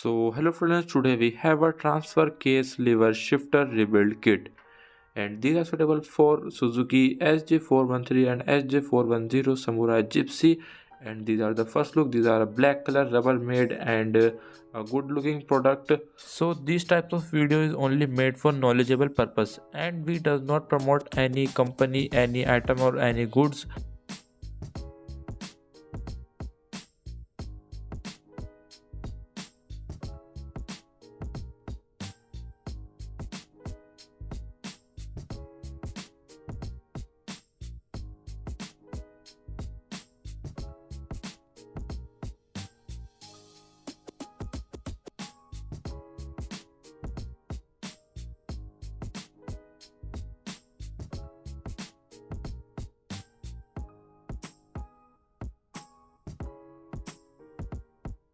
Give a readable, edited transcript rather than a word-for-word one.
So hello friends, today we have a transfer case lever shifter rebuild kit, and these are suitable for Suzuki SJ413 and SJ410 Samurai Gypsy. And these are the first look. These are a black color, rubber made, and a good looking product. So these types of video is only made for knowledgeable purpose, and we does not promote any company, any item or any goods.